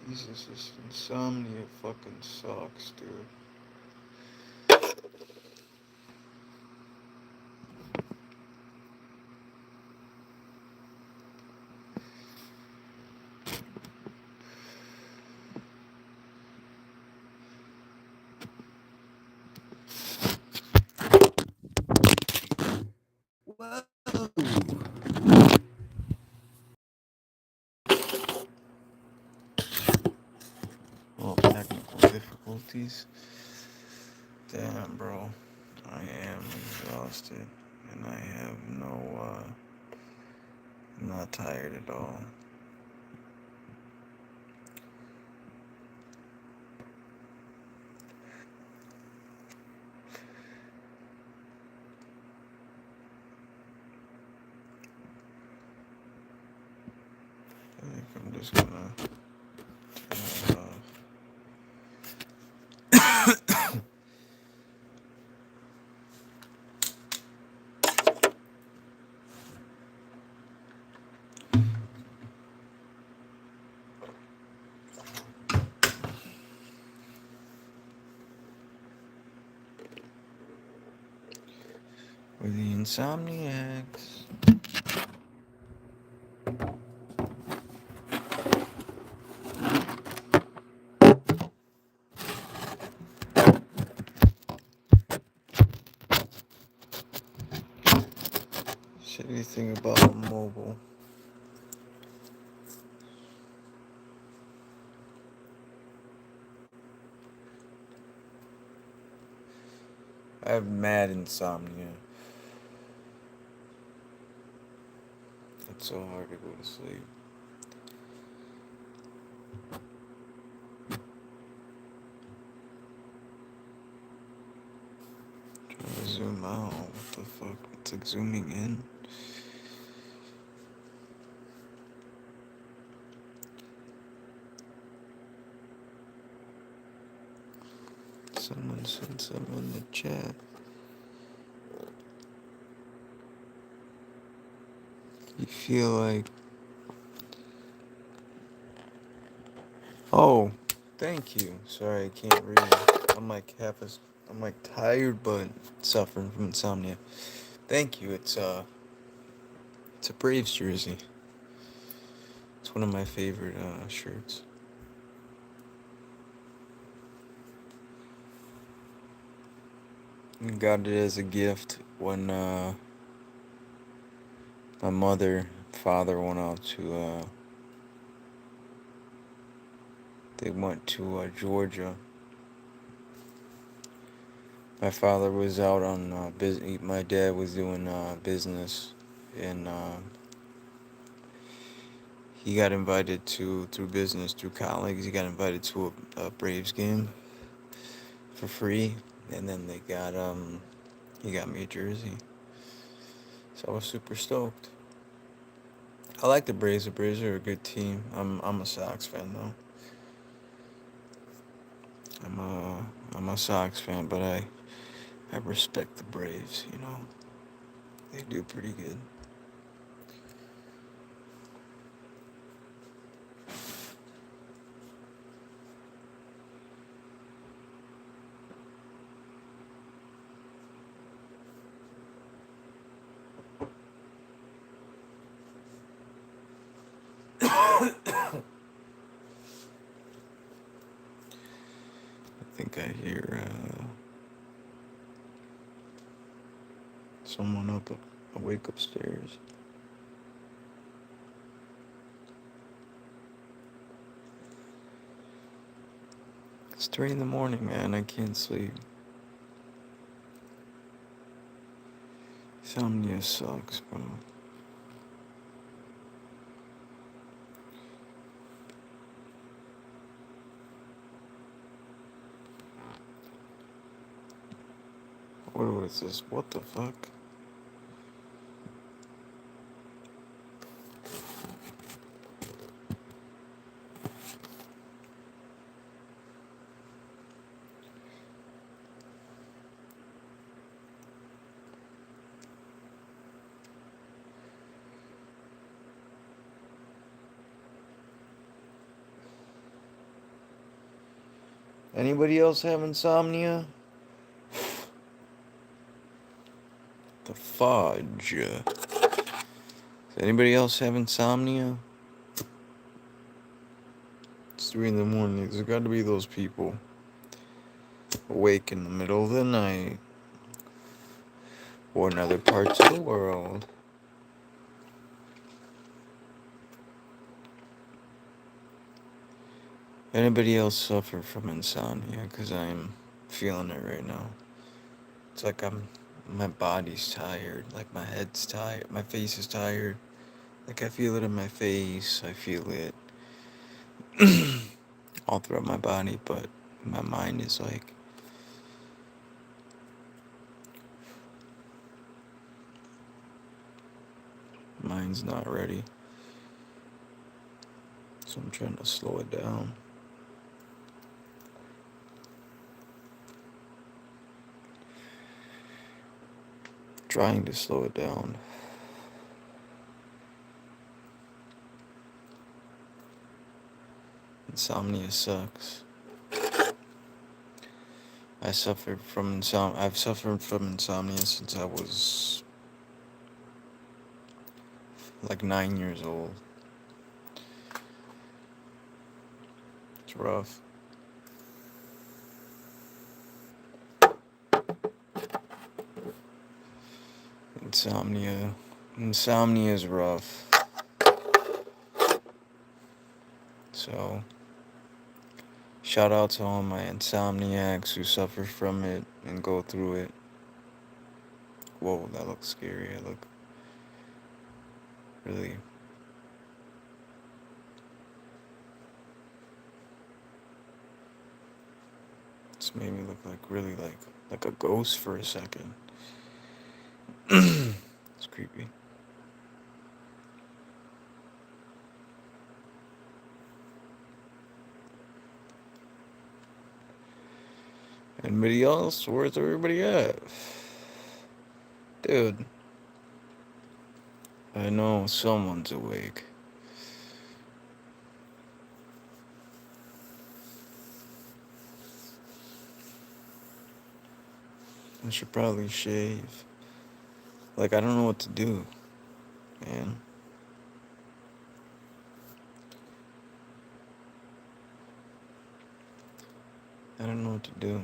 Jesus, this insomnia fucking sucks, dude. Well, technical difficulties. Damn, bro. I am exhausted, and I have I'm not tired at all. I think I'm just gonna turn it off. We're the Insomniacs. Shitty thing about mobile. I have mad insomnia. It's so hard to go to sleep. Trying to zoom out. What the fuck? It's like zooming in. Someone sent something in the chat. You feel like. Oh, thank you. Sorry, I can't read. I'm like I'm like tired, but suffering from insomnia. Thank you. It's a Braves jersey. It's one of my favorite shirts. I got it as a gift when my father went out to they went to Georgia. My father was out on business. My dad was doing business, and he got invited through business, through colleagues. He got invited to a Braves game for free, and then he got me a jersey. So I was super stoked. I like the Braves. The Braves are a good team. I'm a Sox fan though. I'm a Sox fan, but I respect the Braves. You know, they do pretty good. I think I hear someone awake upstairs. It's 3 in the morning, man. I can't sleep. Insomnia sucks, bro. What was this? What the fuck? Anybody else have insomnia? The fudge. Does anybody else have insomnia? It's 3 in the morning. There's got to be those people awake in the middle of the night or in other parts of the world. Anybody else suffer from insomnia? Because I'm feeling it right now. It's like my body's tired, like my head's tired, my face is tired. Like I feel it in my face, I feel it all throughout my body, but my mind is like, mine's not ready. So I'm trying to slow it down. Trying to slow it down. Insomnia sucks. I've suffered from insomnia since I was like 9 years old. It's rough. Insomnia is rough. So, shout out to all my insomniacs who suffer from it and go through it. Whoa, that looks scary. I look really. It's made me look really like a ghost for a second. It's creepy. Anybody else? Where's everybody at? Dude. I know someone's awake. I should probably shave. Like, I don't know what to do, man. I don't know what to do.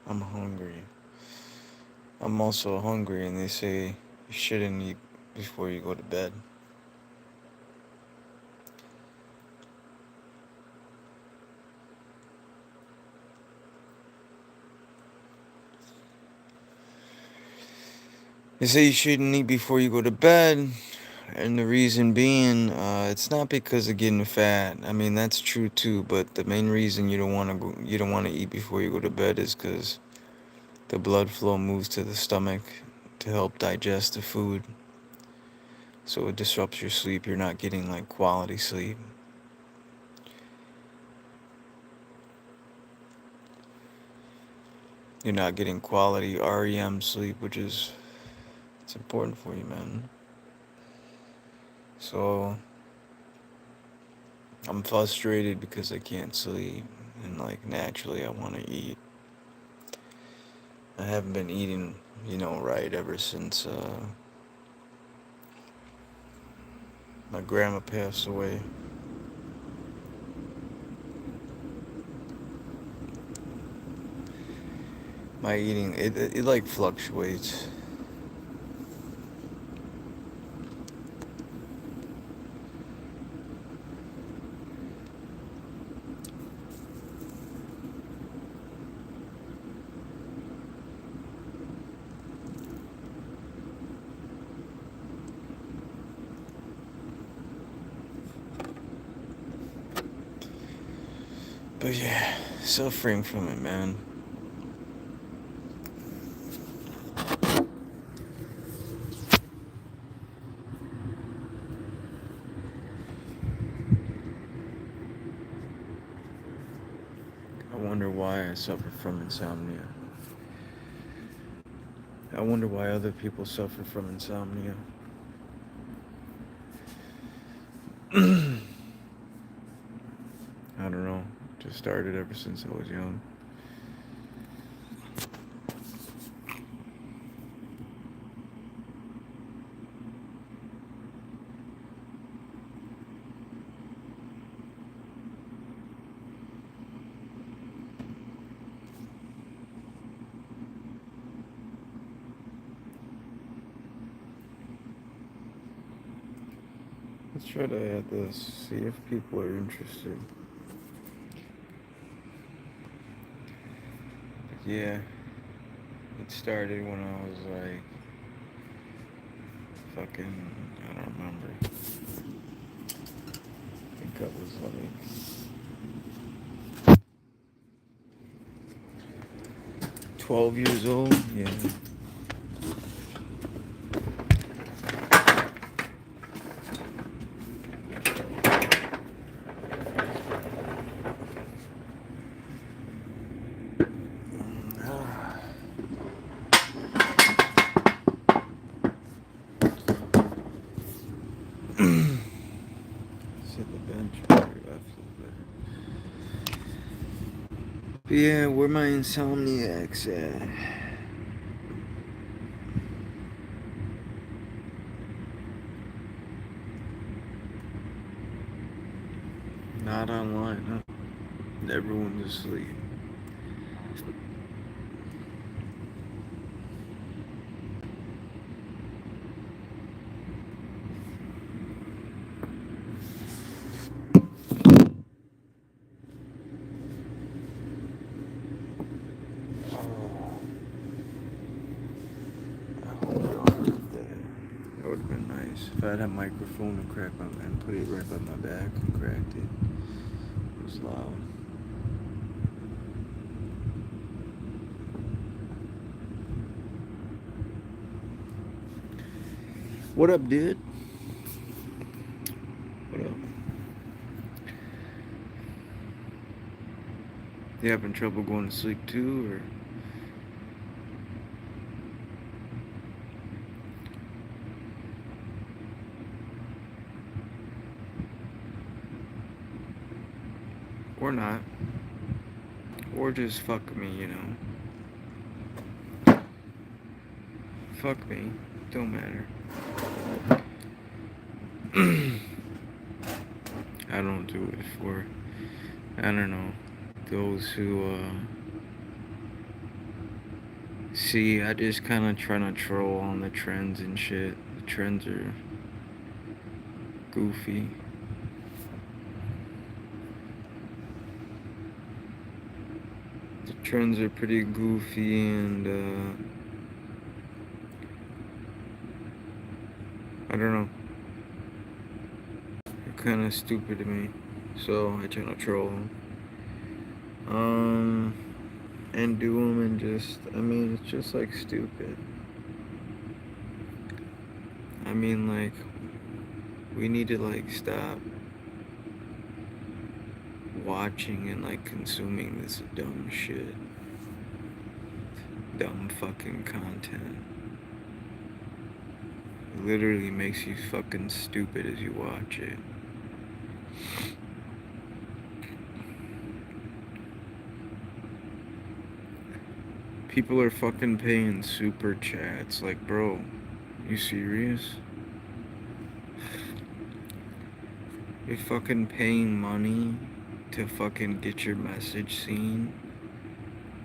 I'm hungry. I'm also hungry, and they say you shouldn't eat before you go to bed. They say you shouldn't eat before you go to bed, and the reason being, it's not because of getting fat. I mean, that's true too, but the main reason you don't want to eat before you go to bed is because the blood flow moves to the stomach to help digest the food. So it disrupts your sleep. You're not getting like quality sleep. You're not getting quality REM sleep, which is it's important for you, man. So I'm frustrated because I can't sleep, and like naturally I want to eat. I haven't been eating, right ever since my grandma passed away. My eating, it like fluctuates. But yeah, suffering from it, man. I wonder why I suffer from insomnia. I wonder why other people suffer from insomnia. started ever since I was young. Let's try to add this, see if people are interested. But yeah, it started when I was like, I don't remember. I think I was like 12 years old. Yeah. Sit the bench. But yeah, where my insomniacs at? Not online, huh? Everyone's asleep. That would have been nice if I had a microphone and crack my and put it right by my back and cracked it. It was loud. What up, dude? What up? You having trouble going to sleep too, or not? Or just fuck me, you know? Fuck me. Don't matter. I don't do it for, I don't know, those who, see, I just kind of try to troll on the trends and shit. The trends are goofy. The trends are pretty goofy and, I don't know. They're kind of stupid to me. So I try to troll them. And do them and just, I mean, it's just like stupid. I mean, like, we need to like stop watching and like consuming this dumb shit. Dumb fucking content. It literally makes you fucking stupid as you watch it. People are fucking paying super chats. Like, bro, you serious? You're fucking paying money to fucking get your message seen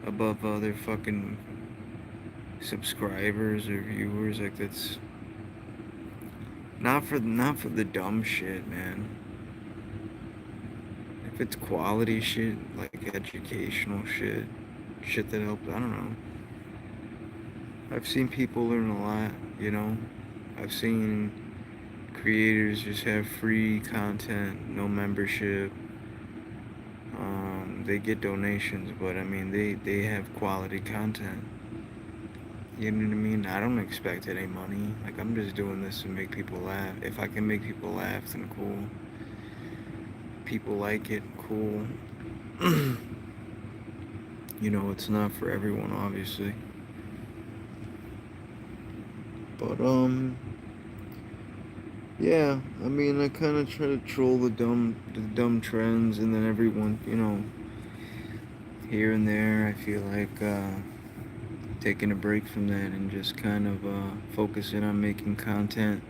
above other fucking subscribers or viewers. Like, that's not for the dumb shit, man. If it's quality shit, like educational shit, shit that helps, I don't know. I've seen people learn a lot, you know? I've seen creators just have free content, no membership. They get donations, but I mean, they have quality content. You know what I mean? I don't expect any money. Like, I'm just doing this to make people laugh. If I can make people laugh, then cool. People like it, cool. You know, it's not for everyone, obviously. But, yeah, I mean, I kind of try to troll the dumb trends, and then everyone, you know, here and there, I feel like taking a break from that and just kind of focusing on making content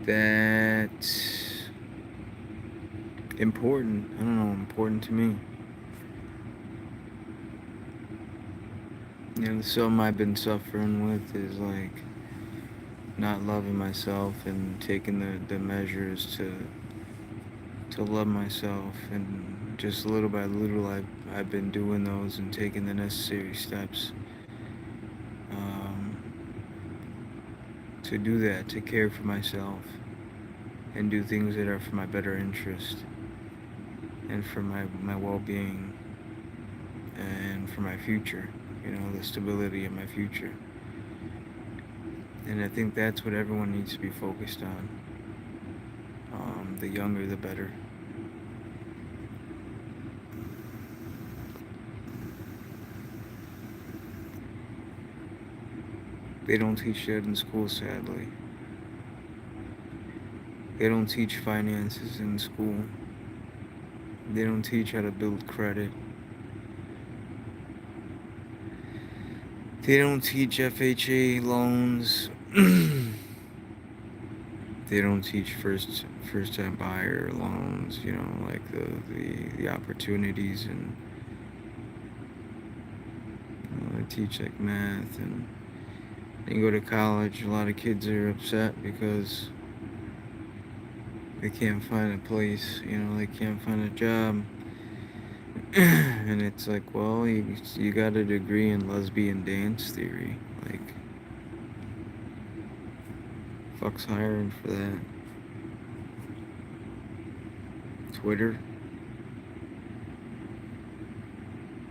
that's important. I don't know, important to me. Something I've been suffering with is like not loving myself and taking the measures to love myself, and just little by little I've been doing those and taking the necessary steps um, to do that, to care for myself and do things that are for my better interest and for my well-being and for my future, the stability of my future. And I think that's what everyone needs to be focused on. The younger, the better. They don't teach that in school, sadly. They don't teach finances in school. They don't teach how to build credit. They don't teach FHA loans. They don't teach first time buyer loans, like the opportunities, and they teach like math. And you go to college, a lot of kids are upset because they can't find a place, they can't find a job. And it's like, well, you got a degree in lesbian dance theory. Like, fuck's hiring for that? Twitter?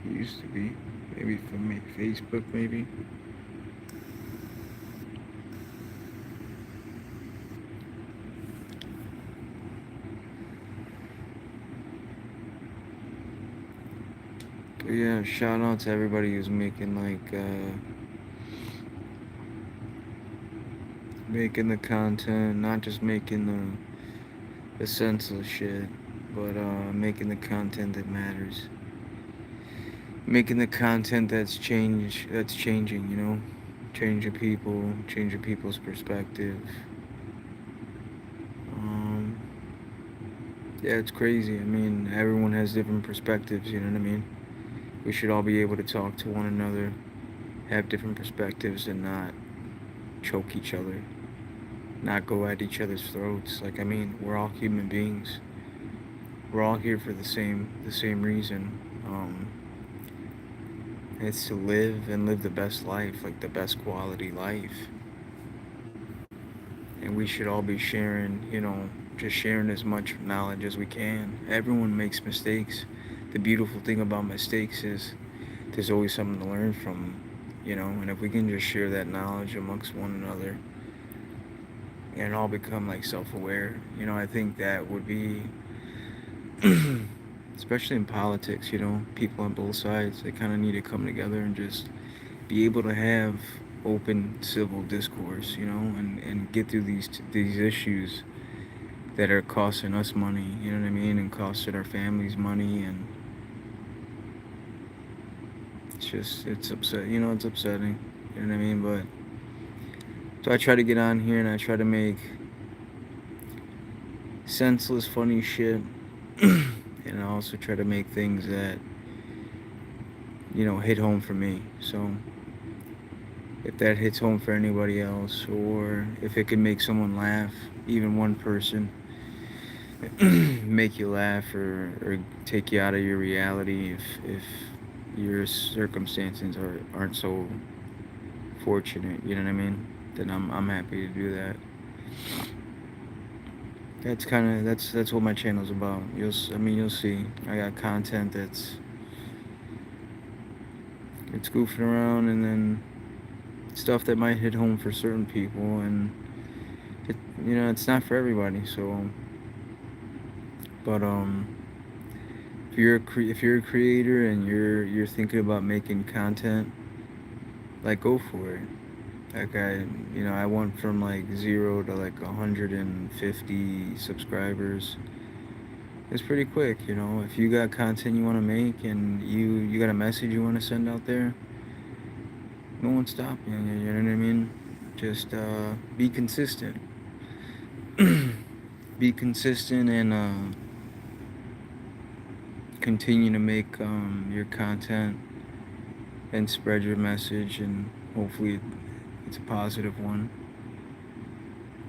It used to be. Maybe from Facebook, maybe. But yeah, shout out to everybody who's making making the content, not just making the senseless shit, but making the content that matters. Making the content that's changing, changing people's perspective. Yeah, it's crazy. I mean, everyone has different perspectives, you know what I mean? We should all be able to talk to one another, have different perspectives, and not choke each other, not go at each other's throats. Like, I mean, we're all human beings. We're all here for the same reason. It's to live and live the best life, like the best quality life. And we should all be sharing, just sharing as much knowledge as we can. Everyone makes mistakes. The beautiful thing about mistakes is there's always something to learn from, and if we can just share that knowledge amongst one another and all become like self-aware, I think that would be especially in politics, people on both sides, they kind of need to come together and just be able to have open civil discourse, and get through these issues that are costing us money, you know what I mean, and costing our families money. And it's upsetting, it's upsetting, you know what I mean. But so I try to get on here and I try to make senseless, funny shit. And I also try to make things that, hit home for me. So if that hits home for anybody else, or if it can make someone laugh, even one person, make you laugh or take you out of your reality, if your circumstances aren't so fortunate, you know what I mean, then I'm happy to do that. That's what my channel's about. You'll see. I got content it's goofing around, and then stuff that might hit home for certain people, and it's not for everybody. So, but if you're a creator and you're thinking about making content, like, go for it. Like, I went from like 0 to like 150 subscribers It's pretty quick, you know. If you got content you want to make and you got a message you want to send out there, no one's stopping you. You know what I mean? Just be consistent. Be consistent and continue to make your content and spread your message, and hopefully it's a positive one.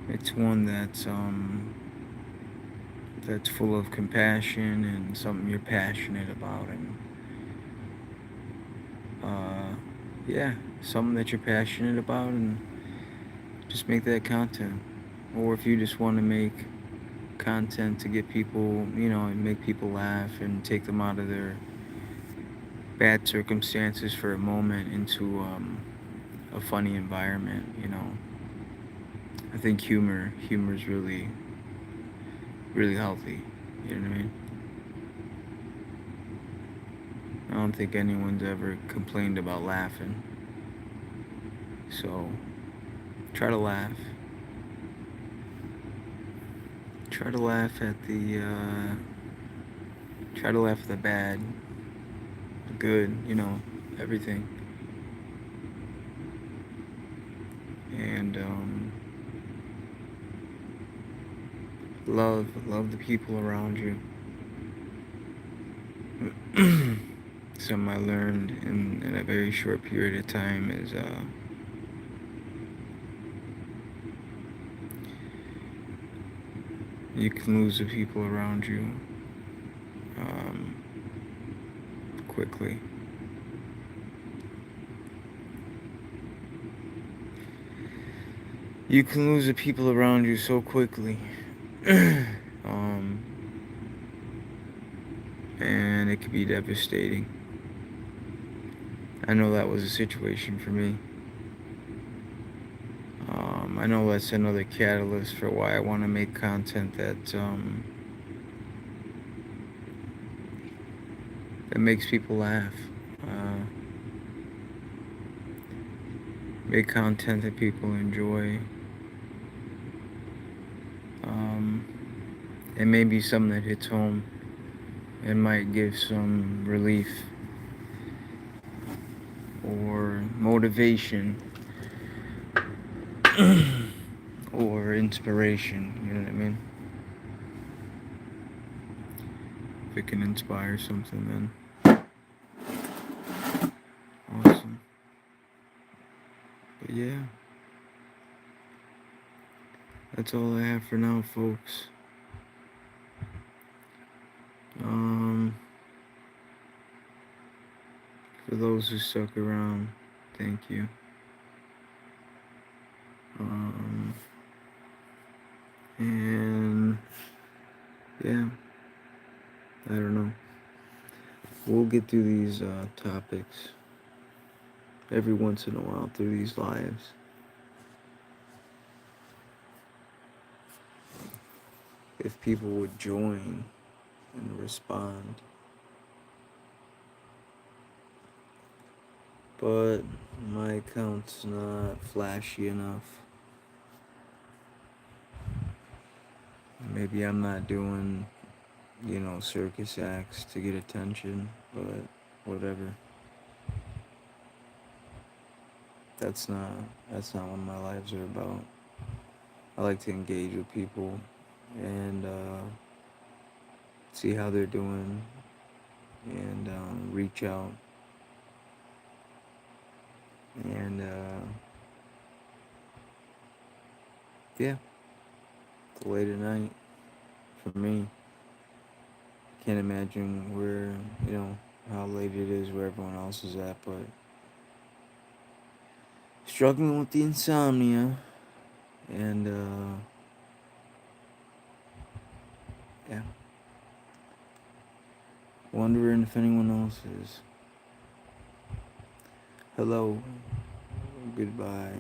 It's one that's full of compassion and something you're passionate about, and uh, yeah, something that you're passionate about, and just make that content. Or if you just want to make content to get people, you know, and make people laugh and take them out of their bad circumstances for a moment into a funny environment, you know. I think humor is really healthy. You know what I mean? I don't think anyone's ever complained about laughing. So try to laugh. Try to laugh at try to laugh at the bad, the good, you know, everything. And love the people around you. Something I learned in a very short period of time is you can lose the people around you um, quickly. You can lose the people around you so quickly. um, and it could be devastating. I know that was a situation for me. I know that's another catalyst for why I want to make content that makes people laugh. Uh, Make content that people enjoy. And maybe something that hits home and might give some relief or motivation or inspiration, you know what I mean? If it can inspire something, then awesome. But yeah, that's all I have for now, folks. Um, for those who stuck around, thank you. Um, and yeah, I don't know. We'll get through these topics every once in a while through these lives. If people would join and respond. But my account's not flashy enough. Maybe I'm not doing, you know, circus acts to get attention, but whatever. That's not what my lives are about. I like to engage with people and see how they're doing and reach out and yeah, it's late at night for me. Can't imagine where, you know, how late it is where everyone else is at, but struggling with the insomnia and yeah, wondering if anyone else is. Hello, goodbye.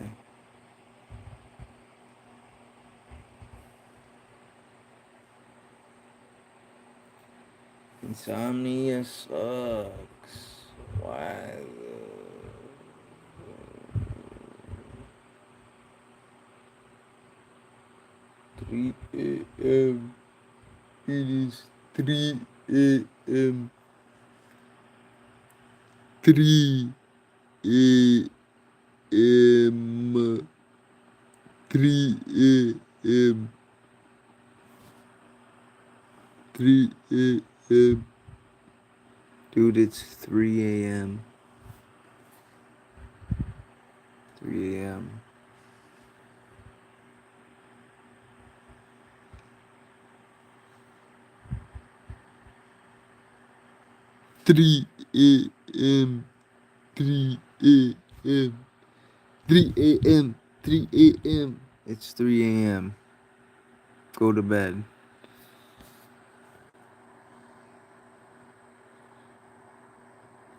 Insomnia sucks. Why? 3 a.m. It is 3 a.m. 3 a.m. 3 a.m. 3 a.m. Dude, it's 3 a.m. 3 a.m. 3 a.m. 3 a.m. 3 a.m. 3 a.m. It's 3 a.m. Go to bed.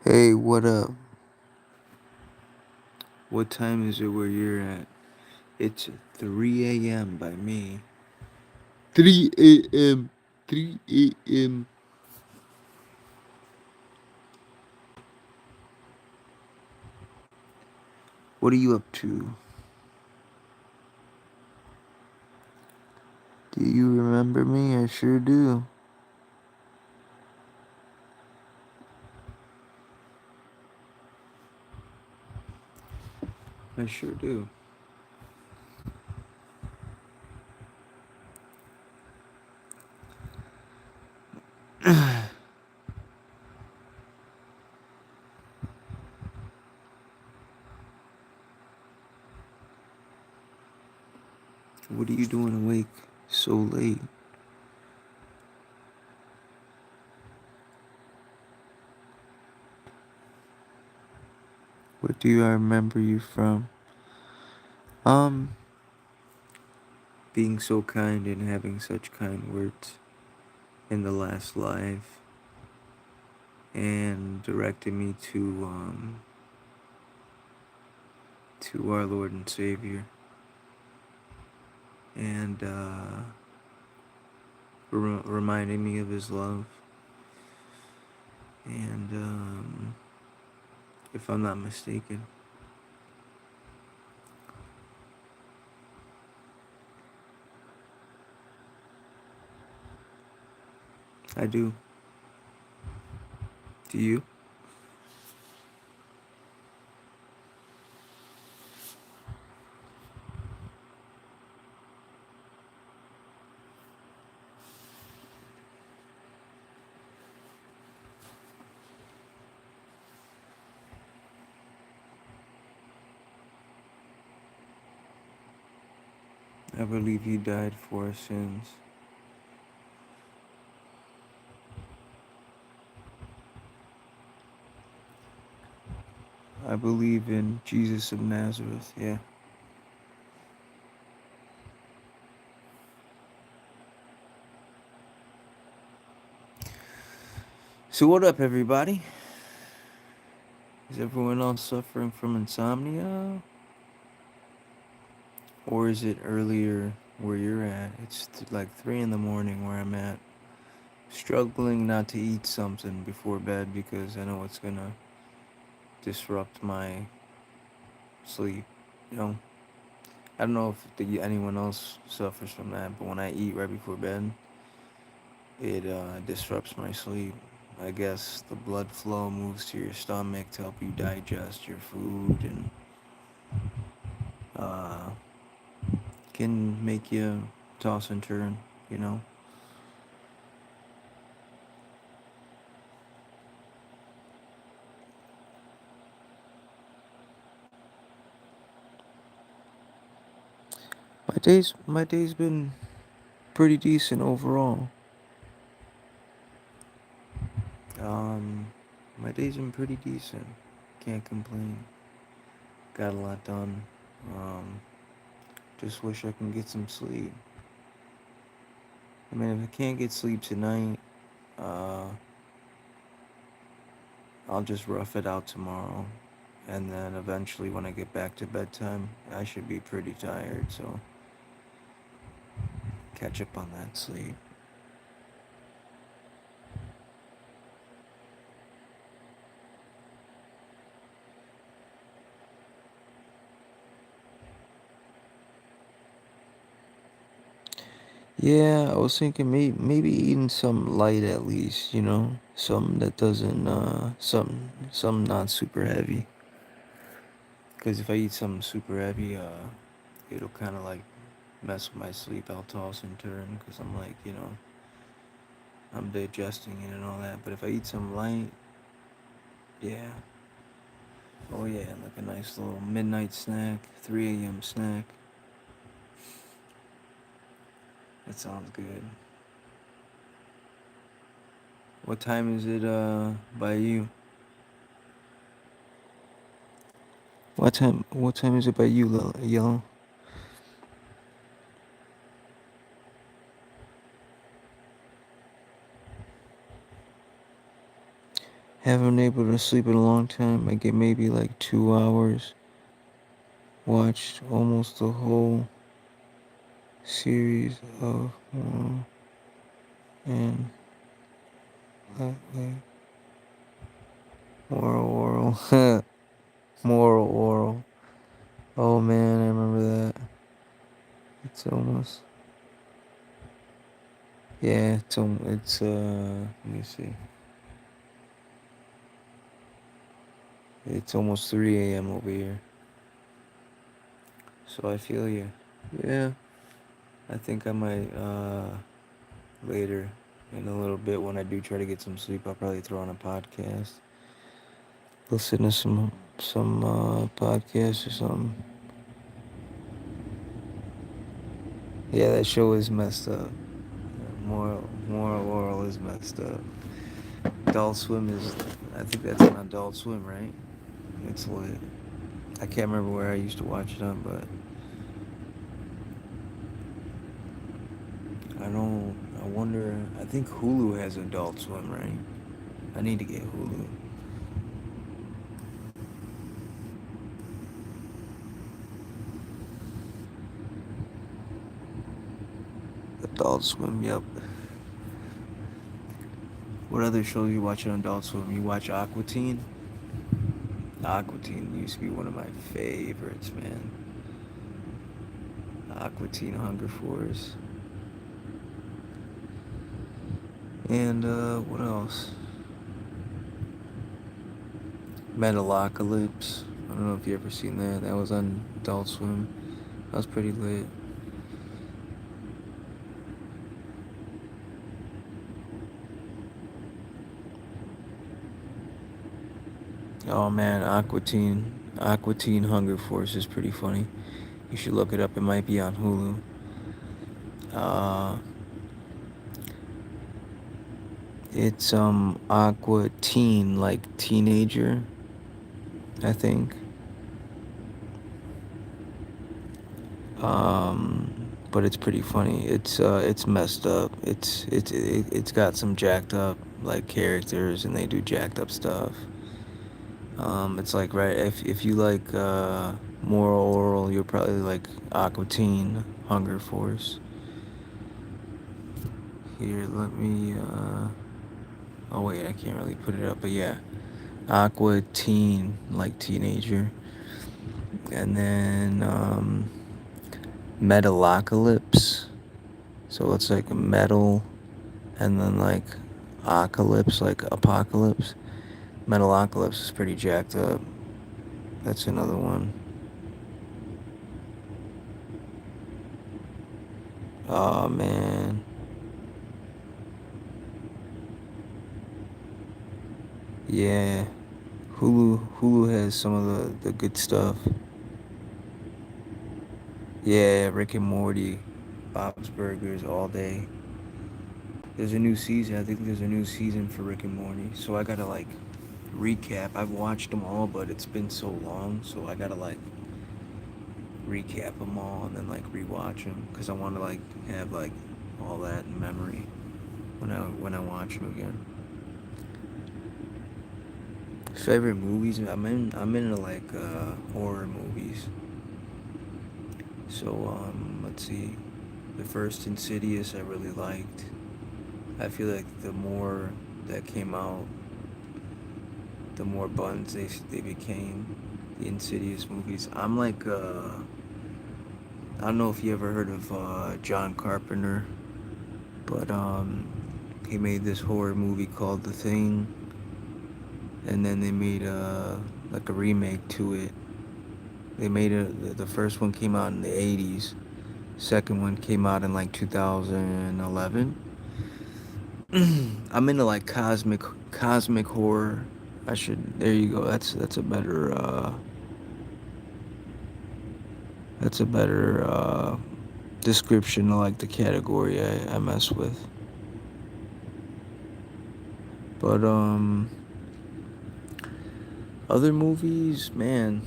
Hey, what up? What time is it where you're at? It's 3 a.m. by me. 3 a.m. 3 a.m. What are you up to? Do you remember me? I sure do. I sure do. What are you doing awake so late? What do I remember you from? Being so kind and having such kind words in the last live and directing me to our Lord and Savior and reminding me of His love. And if I'm not mistaken, I do. Do you? I believe He died for our sins. I believe in Jesus of Nazareth, yeah. So what up, everybody? Is everyone else suffering from insomnia? Or is it earlier where you're at? It's like 3 in the morning where I'm at. Struggling not to eat something before bed because I know it's gonna disrupt my sleep. You know, I don't know if anyone else suffers from that, but when I eat right before bed, it disrupts my sleep. I guess the blood flow moves to your stomach to help you digest your food and uh, can make you toss and turn, you know? My day's been pretty decent overall. Um, my day's been pretty decent. Can't complain. Got a lot done. Um, just wish I can get some sleep. I mean, if I can't get sleep tonight, uh, I'll just rough it out tomorrow. And then eventually, when I get back to bedtime, I should be pretty tired, so catch up on that sleep. Yeah, I was thinking maybe eating some light at least, something that doesn't some not super heavy. Because if I eat something super heavy, it'll kind of like mess with my sleep. I'll toss and turn because I'm like, I'm digesting it and all that. But if I eat some light, yeah, oh yeah, like a nice little midnight snack, 3 a.m. snack. That sounds good. What time is it by you? What time is it by you, Yellow? Haven't been able to sleep in a long time. I get maybe like 2 hours. Watched almost the whole series of and like Moral Oral. Moral Oral. Oh man, I remember that. It's almost yeah. It's let me see. It's almost 3 a.m. over here. So I feel you. Yeah, I think I might later in a little bit when I do try to get some sleep. I'll probably throw on a podcast. Listen to some podcast or something. Yeah, that show is messed up. Moral Oral is messed up. Adult Swim is, I think that's on Adult Swim, right? It's lit. I can't remember where I used to watch it on, but I don't. I wonder. I think Hulu has Adult Swim, right? I need to get Hulu. Adult Swim, yep. What other shows you watch on Adult Swim? You watch Aqua Teen? Aqua Teen used to be one of my favorites, man. Aqua Teen Hunger Force. And what else? Metalocalypse. I don't know if you ever seen that. That was on Adult Swim. That was pretty lit. Oh man, Aqua Teen Hunger Force is pretty funny. You should look it up. It might be on Hulu. Uh, it's Aqua Teen, like teenager, I think. But it's pretty funny. It's messed up. It's got some jacked up like characters, and they do jacked up stuff. It's like right if you like Moral Oral, you're probably like Aqua Teen Hunger Force. Here, let me. Oh wait, I can't really put it up, but yeah, Aqua Teen, like teenager, and then Metalocalypse. So it's like metal, and then like apocalypse, like apocalypse. Metalocalypse is pretty jacked up. That's another one. Oh man, yeah. Hulu has some of the good stuff. Yeah, Rick and Morty, Bob's Burgers all day. There's a new season. I think there's a new season for Rick and Morty. So I gotta like recap. I've watched them all, but it's been so long. So I gotta like recap them all and then like rewatch them because I want to like have like all that in memory when I watch them again. Favorite movies? I'm into like horror movies. So let's see. The first Insidious I really liked. I feel like the more that came out, the more buns they became. The Insidious movies. I'm like I don't know if you ever heard of John Carpenter. but he made this horror movie called The Thing, and then they made like a remake to it. They made the first one came out in the 80s. Second one came out in like 2011. I'm into like cosmic horror. I should There you go. That's a better description of like the category I mess with. But other movies, man,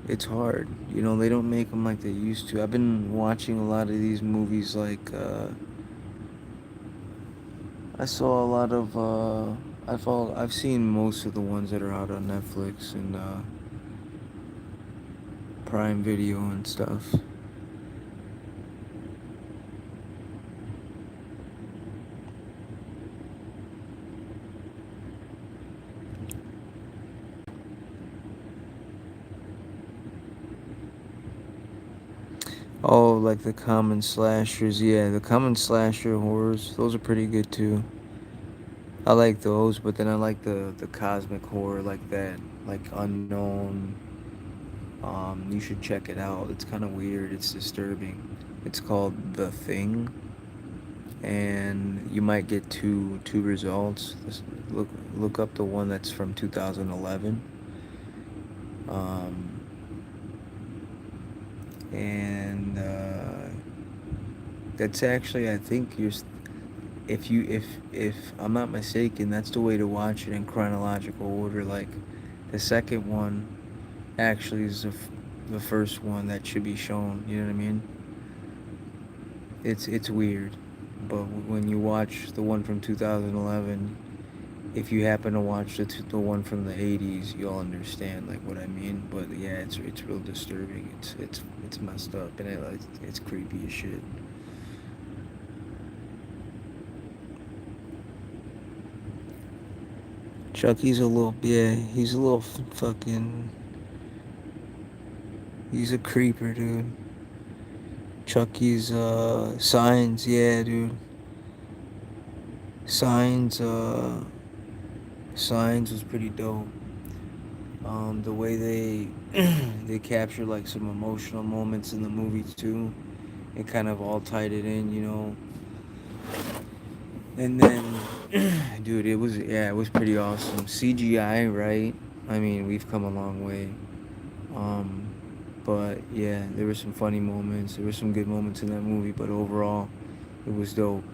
it's hard. You know, they don't make them like they used to. I've been watching a lot of these movies like I saw a lot of I've seen most of the ones that are out on Netflix and Prime Video and stuff. Oh, like the common slashers. Yeah, the common slasher horrors. Those are pretty good too. I like those, but then I like the cosmic horror like that, like Unknown. You should check it out. It's kind of weird. It's disturbing. It's called The Thing, and you might get two results. Look up the one that's from 2011. Um, and that's actually, I think if I'm not mistaken, that's the way to watch it in chronological order. Like the second one actually is the first one that should be shown. You know what I mean? It's weird, but when you watch the one from 2011, if you happen to watch the one from the 80s, you'll understand like what I mean. But yeah, it's real disturbing. It's messed up and it's creepy as shit. Chucky's a little, yeah, he's a little fucking, he's a creeper, dude. Chucky's Signs, yeah, dude. Signs Signs was pretty dope. The way they they captured like some emotional moments in the movie too. It kind of all tied it in, you know. And then, dude, it was pretty awesome. CGI, right? I mean, we've come a long way. Um, but yeah, there were some funny moments. There were some good moments in that movie, but overall, it was dope.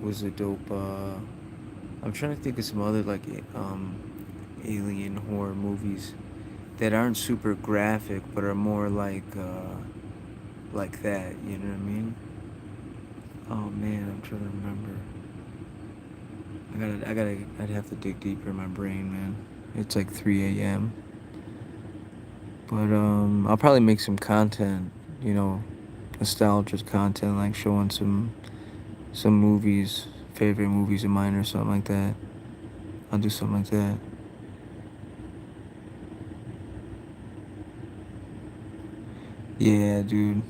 It was a dope. I'm trying to think of some other like alien horror movies that aren't super graphic, but are more like that. You know what I mean? Oh man, I'm trying to remember. I'd have to dig deeper in my brain, man. It's like 3 a.m. But I'll probably make some content, you know, nostalgic content, like showing some movies, favorite movies of mine or something like that. I'll do something like that. Yeah, dude.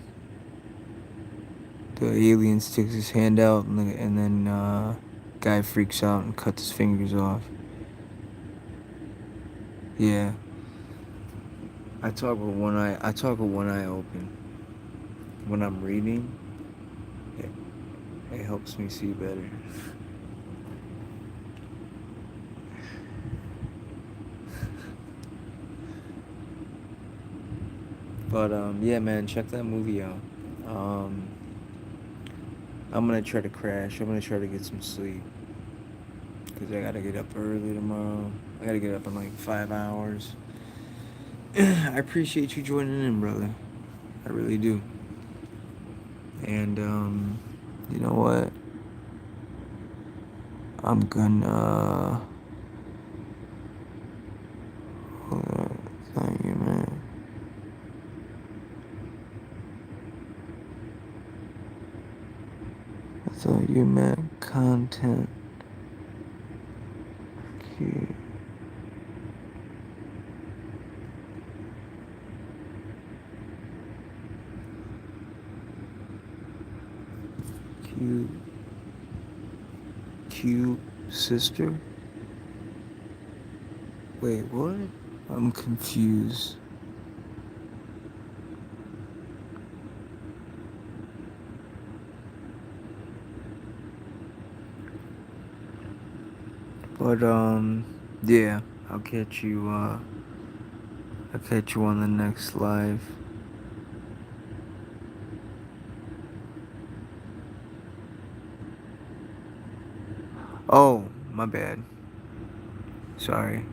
The alien sticks his hand out, and then guy freaks out and cuts his fingers off. Yeah. I talk with one eye. I talk with one eye open. When I'm reading, it, it helps me see better. But yeah, man, check that movie out. Um, I'm gonna try to crash. I'm gonna try to get some sleep because I gotta get up early tomorrow. I gotta get up in like 5 hours. I appreciate you joining in, brother. I really do. And you know what? I'm gonna. Hold on. Thank you, man. I thought you meant content. Cute. Cute. cute sister? Wait, what? I'm confused. But yeah, I'll catch you. I'll catch you on the next live. Oh, my bad. Sorry.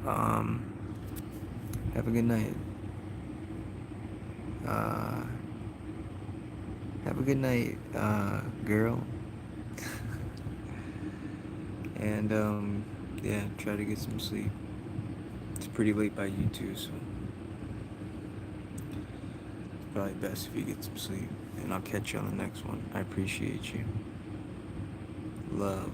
Um, have a good night. Uh, have a good night, girl. And yeah, try to get some sleep. It's pretty late by you too, so it's probably best if you get some sleep. And I'll catch you on the next one. I appreciate you. Love.